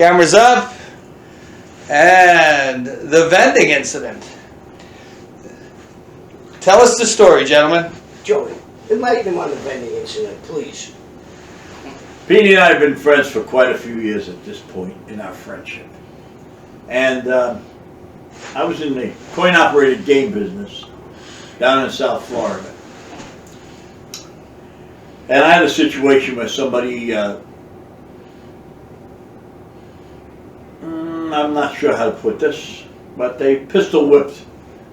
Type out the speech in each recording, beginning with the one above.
Cameras up, and the vending incident. Tell us the story, gentlemen. Joey, enlighten him on the vending incident, please. Vinny and I have been friends for quite a few years at this point in our friendship. And I was in the coin-operated game business down in South Florida. And I had a situation where somebody, I'm not sure how to put this, but they pistol whipped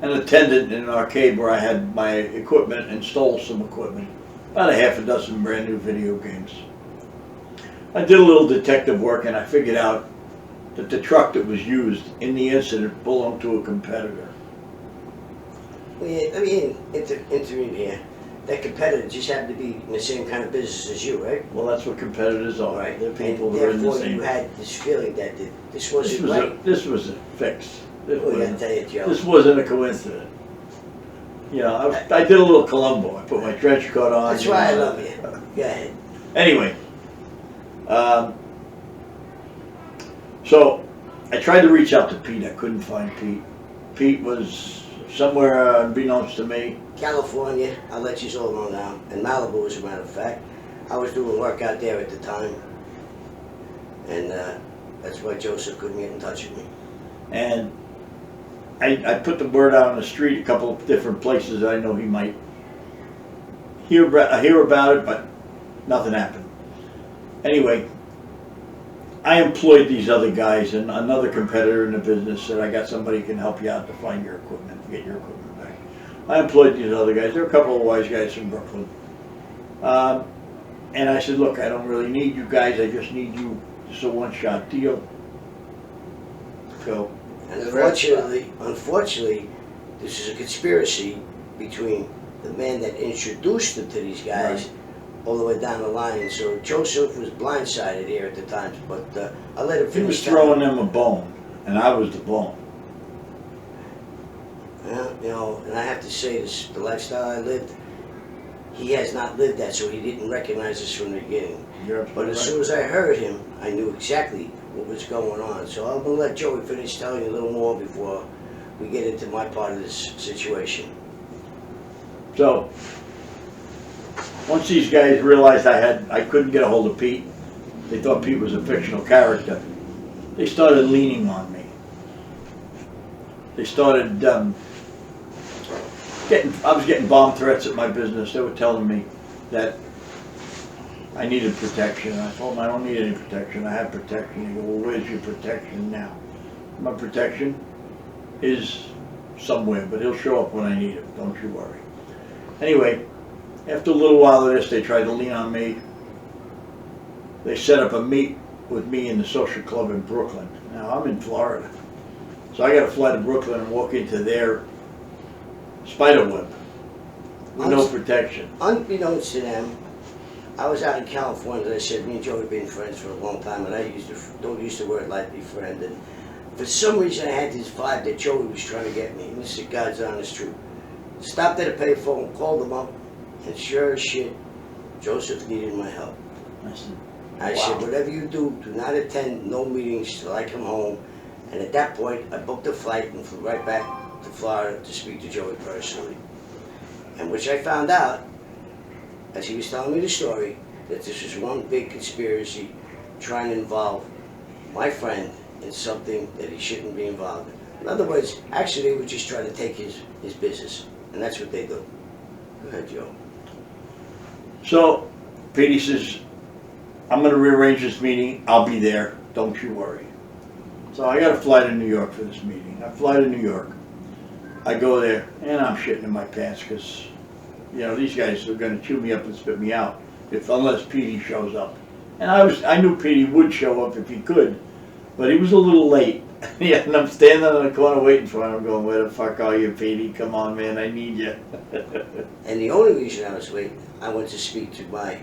an attendant in an arcade where I had my equipment and stole some equipment. About a half a dozen brand new video games. I did a little detective work and I figured out that the truck that was used in the incident belonged to a competitor. Let me intervene here. That competitor just happened to be in the same kind of business as you, right? Well, that's what competitors are. Right. They're people and that are in the therefore same. you had this feeling that this wasn't right. This was a fix. I gotta tell you, Joe. This wasn't a coincidence. You know, I did a little Columbo. I put my trench coat on. That's why I love you. Go ahead. Anyway, so I tried to reach out to Pete. I couldn't find Pete. Pete was somewhere unbeknownst to me. California, I'll let you all know now, and Malibu as a matter of fact. I was doing work out there at the time, and that's why Joseph couldn't get in touch with me. And I put the word out on the street, a couple of different places that I know he might hear about it, but nothing happened. Anyway, I employed these other guys, and another competitor in the business said, I got somebody who can help you out to find your equipment, to get your equipment back. I employed these other guys. They're a couple of wise guys from Brooklyn. And I said, look, I don't really need you guys. I just need you. It's a one-shot deal. So, and unfortunately, this is a conspiracy between the man that introduced them to these guys, right, all the way down the line. So Joseph was blindsided here at the time, but I let him finish. He was throwing them a bone, and I was the bone. Well, you know, and I have to say this, the lifestyle I lived, he has not lived that, so he didn't recognize this from the beginning. But as soon as I heard him, I knew exactly what was going on. So I'm going to let Joey finish telling you a little more before we get into my part of this situation. So, once these guys realized I couldn't get a hold of Pete, they thought Pete was a fictional character, they started leaning on me. They started I was getting bomb threats at my business. They were telling me that I needed protection. And I told them I don't need any protection. I have protection. They go, well, where's your protection now? My protection is somewhere, but he'll show up when I need him. Don't you worry. Anyway, after a little while of this, they tried to lean on me. They set up a meet with me in the social club in Brooklyn. Now, I'm in Florida. So I got to fly to Brooklyn and walk into their spider web with no protection. Unbeknownst to them, I was out in California. As I said, me and Joey have been friends for a long time, and I don't use the word lightly, friend. And for some reason, I had this vibe that Joey was trying to get me. And this is God's honest truth. Stopped at a payphone, called them up, and sure as shit, Joseph needed my help. I said, whatever you do not attend no meetings till I come home. And at that point, I booked a flight and flew right back to Florida to speak to Joey personally. And which I found out, as he was telling me the story, that this was one big conspiracy trying to involve my friend in something that he shouldn't be involved in. In other words, actually they were just trying to take his business. And that's what they do. Go ahead, Joe. So, Petey says, I'm going to rearrange this meeting. I'll be there. Don't you worry. So I got to fly to New York for this meeting. I fly to New York. I go there, and I'm shitting in my pants because, you know, these guys are going to chew me up and spit me out unless Petey shows up. And I knew Petey would show up if he could, but he was a little late. Yeah, and I'm standing on the corner waiting for him, going, where the fuck are you, Petey? Come on, man, I need you. And the only reason I was late, I went to speak to I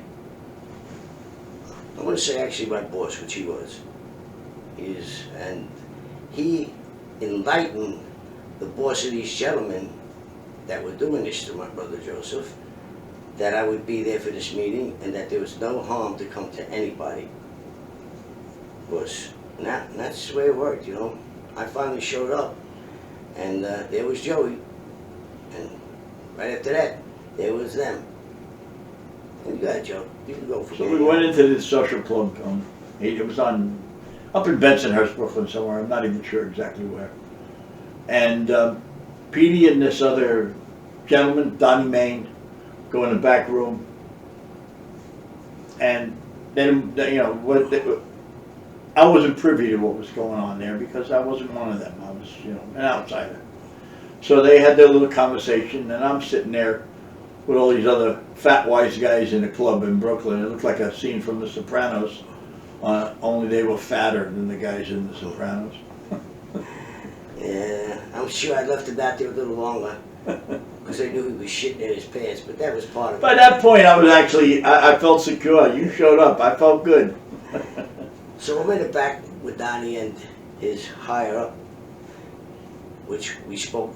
want to say actually my boss, which he was. And he enlightened the boss of these gentlemen that were doing this to my brother Joseph, that I would be there for this meeting and that there was no harm to come to anybody. Because And that's the way it worked, you know. I finally showed up, and there was Joey, and right after that, there was them. And you got it, Joe. You can go for So we went into this social club. It was up in Bensonhurst, Brooklyn somewhere. I'm not even sure exactly where. And Petey and this other gentleman, Donnie Main, go in the back room. And then, you know, I wasn't privy to what was going on there because I wasn't one of them. I was, you know, an outsider. So they had their little conversation, and I'm sitting there with all these other fat wise guys in a club in Brooklyn. It looked like a scene from The Sopranos, only they were fatter than the guys in The Sopranos. Yeah, I'm sure I left him out there a little longer because I knew he was shitting in his pants, but that was part of it. By that point, I was actually, I felt secure. You showed up. I felt good. So I'm in the back with Donnie and his higher up, which we spoke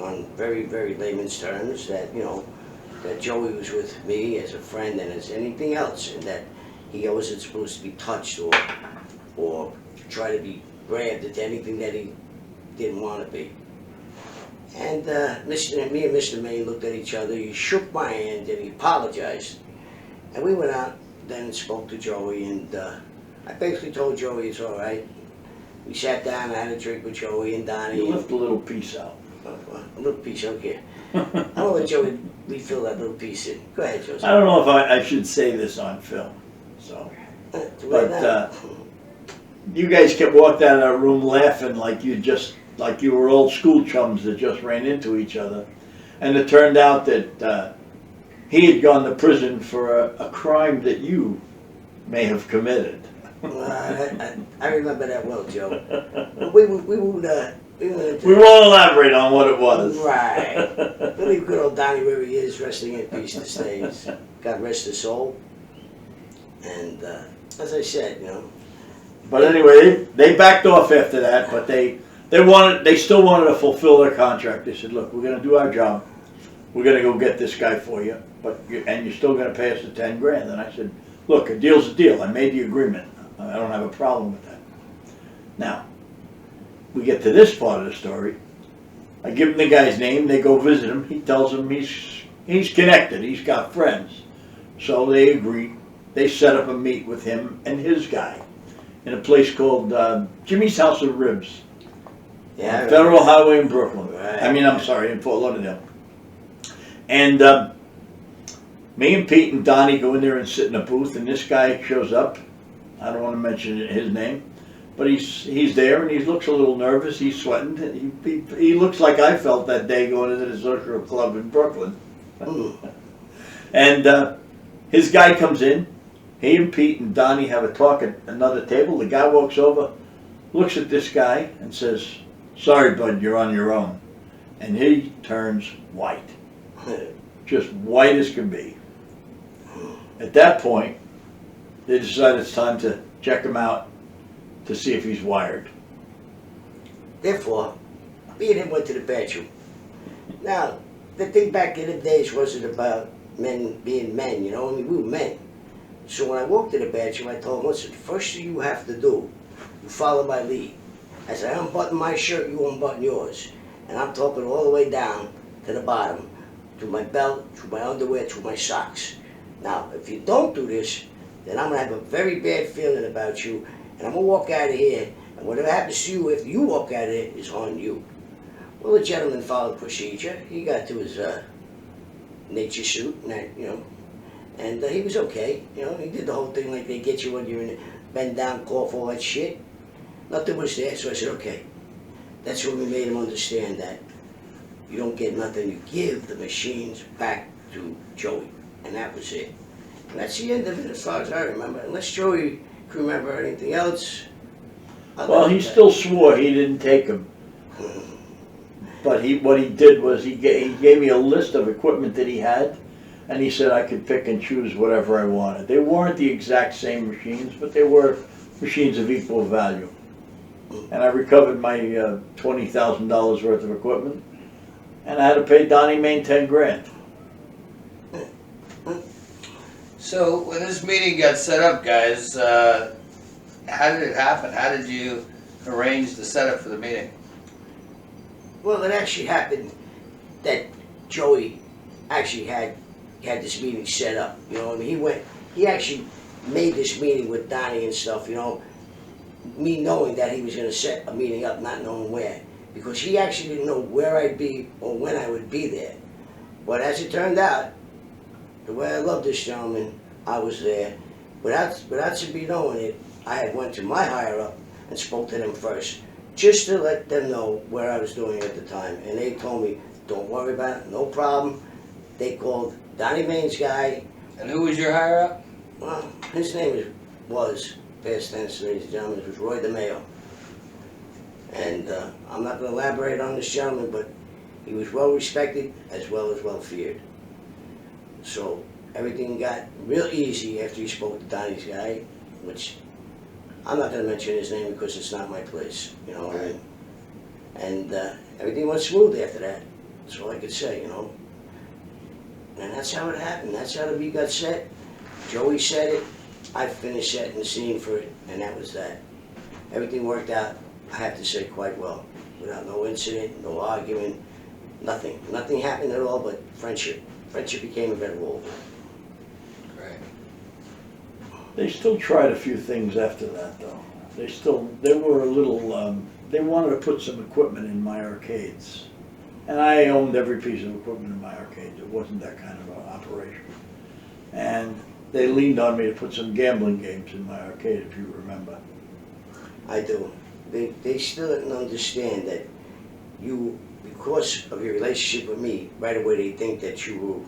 on very, very layman's terms that, you know, that Joey was with me as a friend and as anything else, and that he wasn't supposed to be touched or try to be grabbed into anything that he didn't want to be. And me and Mr. Main looked at each other. He shook my hand and he apologized. And we went out then and spoke to Joey, and I basically told Joey it's all right. We sat down and had a drink with Joey and Donnie. You left a little piece out. A little piece, okay. I'm gonna let Joey refill that little piece in. Go ahead, Joseph. I don't know if I should say this on film. So, but you guys kept walking out of that room laughing like you were old school chums that just ran into each other, and it turned out that he had gone to prison for a crime that you may have committed. I remember that well, Joe. We won't elaborate on what it was. Right. Really good old Donnie where he is, resting in peace these days. God rest his soul. And as I said, you know. But anyway, they backed off after that, but they still wanted to fulfill their contract. They said, look, we're going to do our job. We're going to go get this guy for you, and you're still going to pay us the 10 grand. And I said, look, a deal's a deal. I made the agreement. I don't have a problem with that. Now, we get to this part of the story. I give him the guy's name. They go visit him. He tells them he's connected. He's got friends. So they agree. They set up a meet with him and his guy in a place called Jimmy's House of Ribs. Yeah, on Federal Highway in Brooklyn. Right. I'm sorry, in Fort Lauderdale. And me and Pete and Donnie go in there and sit in a booth, and this guy shows up. I don't want to mention his name, but he's there, and he looks a little nervous. He's sweating. He looks like I felt that day going into the social club in Brooklyn. And his guy comes in. He and Pete and Donnie have a talk at another table. The guy walks over, looks at this guy, and says, "Sorry, bud, you're on your own." And he turns white. Just white as can be. At that point, they decide it's time to check him out to see if he's wired. Therefore, me and him went to the bathroom. Now, the thing back in the days wasn't about men being men, you know, I mean, we were men. So when I walked to the bathroom, I told him, listen, the first thing you have to do, you follow my lead. As I unbutton my shirt, you unbutton yours. And I'm talking all the way down to the bottom, to my belt, to my underwear, to my socks. Now, if you don't do this, then I'm going to have a very bad feeling about you, and I'm going to walk out of here, and whatever happens to you if you walk out of here is on you. Well, the gentleman followed procedure. He got to his nature suit, and he was okay. You know, he did the whole thing like they get you when you're in a bend down, cough, all that shit. Nothing was there, so I said, okay. That's when we made him understand that you don't get nothing, you give the machines back to Joey. And that was it. And that's the end of it as far as I remember. Unless Joey can remember anything else. Well, he still swore he didn't take them. But what he did was he gave me a list of equipment that he had, and he said I could pick and choose whatever I wanted. They weren't the exact same machines, but they were machines of equal value. And I recovered my $20,000 worth of equipment, and I had to pay Donnie Main 10 grand. So when this meeting got set up, guys, How did it happen? How did you arrange the setup for the meeting? Well, it actually happened that Joey actually had this meeting set up. You know, I mean, he actually made this meeting with Donnie and stuff. You know, me knowing that he was going to set a meeting up, not knowing where, because he actually didn't know where I'd be or when I would be there. But as it turned out, the way I love this gentleman, I was there. Without Sabine knowing it, I had went to my higher up and spoke to them first, just to let them know where I was doing at the time. And they told me, don't worry about it, no problem. They called Donnie Main's guy. And who was your higher up? Well, his name was past tense, ladies and gentlemen, it was Roy Demeo. And I'm not going to elaborate on this gentleman, but he was well respected as well feared. So everything got real easy after he spoke to Donnie's guy, which I'm not going to mention his name because it's not my place, you know what I mean? And everything went smooth after that. That's all I could say, you know. And that's how it happened. That's how the beat got set. Joey said it. I finished setting the scene for it, and that was that. Everything worked out, I have to say, quite well. Without no incident, no argument, nothing. Nothing happened at all but friendship. Friendship became a better word. Great. They still tried a few things after that, though. They were a little, they wanted to put some equipment in my arcades. And I owned every piece of equipment in my arcades. It wasn't that kind of an operation. And they leaned on me to put some gambling games in my arcade, if you remember. I do. They still didn't understand that you, because of your relationship with me, right away they think that you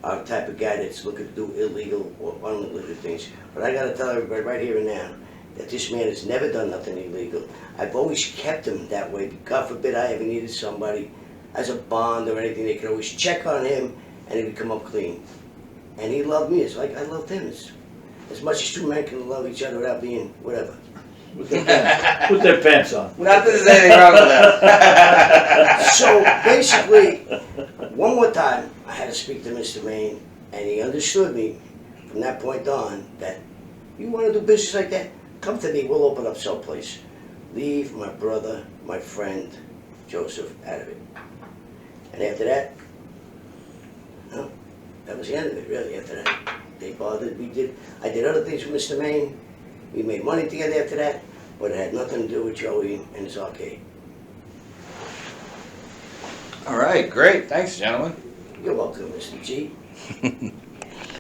are the type of guy that's looking to do illegal or unlegal things. But I gotta tell everybody right here and now that this man has never done nothing illegal. I've always kept him that way. God forbid I ever needed somebody as a bond or anything, they could always check on him and he would come up clean. And he loved me, it's like I loved him. As much as two men can love each other without being whatever. With their pants on. Not that there's anything wrong with that. So basically, one more time, I had to speak to Mr. Maine, and he understood me from that point on that you want to do business like that, come to me, we'll open up someplace. Leave my brother, my friend, Joseph, out of it. And after that, no, that was the end of it, really, after that. They bothered, I did other things with Mr. Maine. We made money together after that, but it had nothing to do with Joey and his arcade. All right, great. Thanks, gentlemen. You're welcome, Mr. G.